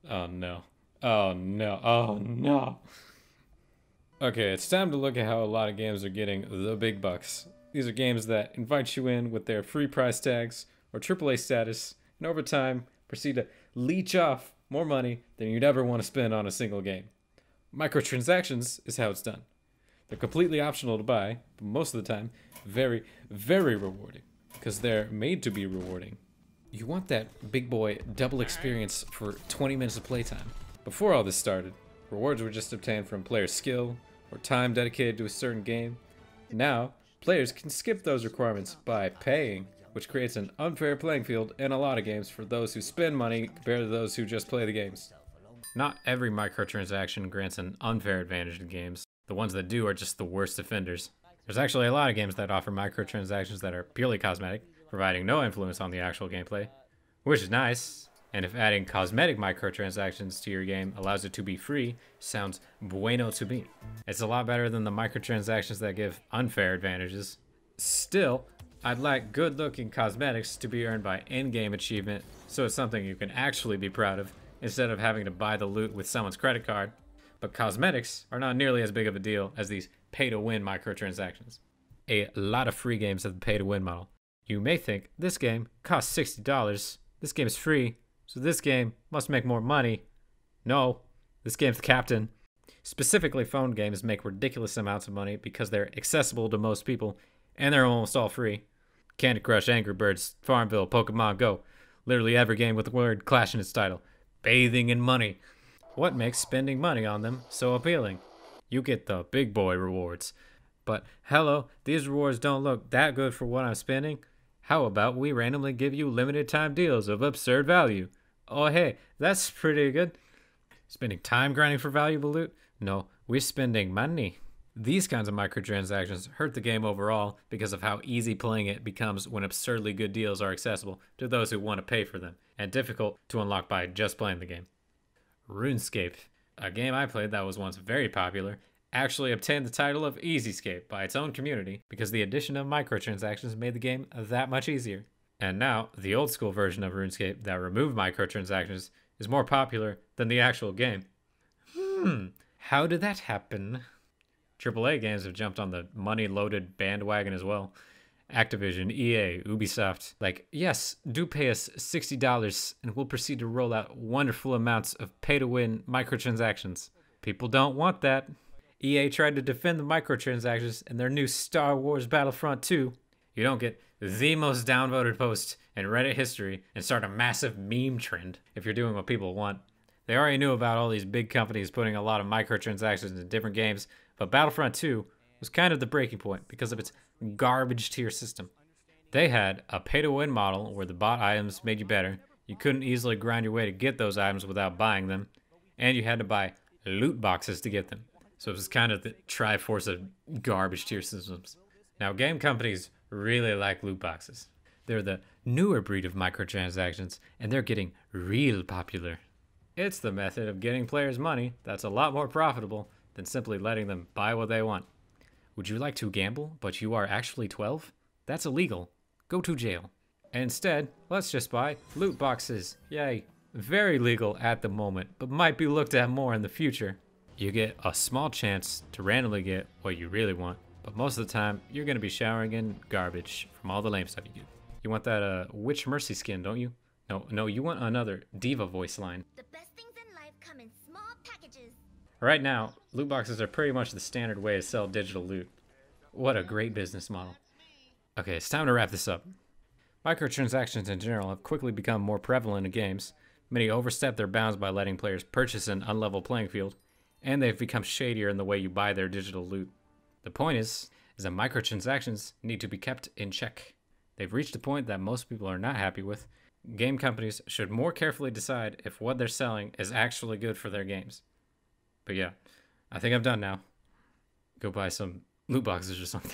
Oh no. Oh no. Oh no. Okay, it's time to look at how a lot of games are getting the big bucks. These are games that invite you in with their free price tags or AAA status, and over time proceed to leech off more money than you'd ever want to spend on a single game. Microtransactions is how it's done. They're completely optional to buy, but most of the time, very, very rewarding because they're made to be rewarding. You want that big boy double experience for 20 minutes of playtime. Before all this started, rewards were just obtained from player skill or time dedicated to a certain game. Now, players can skip those requirements by paying, which creates an unfair playing field in a lot of games for those who spend money compared to those who just play the games. Not every microtransaction grants an unfair advantage to games. The ones that do are just the worst offenders. There's actually a lot of games that offer microtransactions that are purely cosmetic, providing no influence on the actual gameplay, which is nice. And if adding cosmetic microtransactions to your game allows it to be free, sounds bueno to me. It's a lot better than the microtransactions that give unfair advantages. Still, I'd like good-looking cosmetics to be earned by in-game achievement, so it's something you can actually be proud of, instead of having to buy the loot with someone's credit card. But cosmetics are not nearly as big of a deal as these pay-to-win microtransactions. A lot of free games have the pay-to-win model. You may think, this game costs $60, this game is free, so this game must make more money. No, this game's the captain. Specifically, phone games make ridiculous amounts of money because they're accessible to most people, and they're almost all free. Candy Crush, Angry Birds, Farmville, Pokemon Go. Literally every game with the word Clash in its title. Bathing in money. What makes spending money on them so appealing? You get the big boy rewards. But hello, these rewards don't look that good for what I'm spending. How about we randomly give you limited time deals of absurd value? Oh hey, that's pretty good. Spending time grinding for valuable loot? No, we're spending money. These kinds of microtransactions hurt the game overall because of how easy playing it becomes when absurdly good deals are accessible to those who want to pay for them, and difficult to unlock by just playing the game. RuneScape, a game I played that was once very popular, actually obtained the title of Easyscape by its own community because the addition of microtransactions made the game that much easier. And now, the old school version of RuneScape that removed microtransactions is more popular than the actual game. How did that happen? AAA games have jumped on the money-loaded bandwagon as well. Activision, EA, Ubisoft, like, yes, do pay us $60 and we'll proceed to roll out wonderful amounts of pay-to-win microtransactions. People don't want that. EA tried to defend the microtransactions in their new Star Wars Battlefront 2. You don't get the most downvoted post in Reddit history and start a massive meme trend if you're doing what people want. They already knew about all these big companies putting a lot of microtransactions in different games, but Battlefront 2 was kind of the breaking point because of its garbage tier system. They had a pay-to-win model where the bought items made you better, you couldn't easily grind your way to get those items without buying them, and you had to buy loot boxes to get them. So it was kind of the triforce of garbage tier systems. Now, game companies really like loot boxes. They're the newer breed of microtransactions, and they're getting real popular. It's the method of getting players money that's a lot more profitable than simply letting them buy what they want. Would you like to gamble, but you are actually 12? That's illegal. Go to jail. Instead, let's just buy loot boxes. Yay. Very legal at the moment, but might be looked at more in the future. You get a small chance to randomly get what you really want, but most of the time, you're going to be showering in garbage from all the lame stuff you do. You want that Witch Mercy skin, don't you? No, you want another diva voice line. The best things in life come in small packages. Right now, loot boxes are pretty much the standard way to sell digital loot. What a great business model. Okay, it's time to wrap this up. Microtransactions in general have quickly become more prevalent in games. Many overstep their bounds by letting players purchase an unlevel playing field, and they've become shadier in the way you buy their digital loot. The point is that microtransactions need to be kept in check. They've reached a point that most people are not happy with. Game companies should more carefully decide if what they're selling is actually good for their games. But yeah, I think I'm done now. Go buy some loot boxes or something.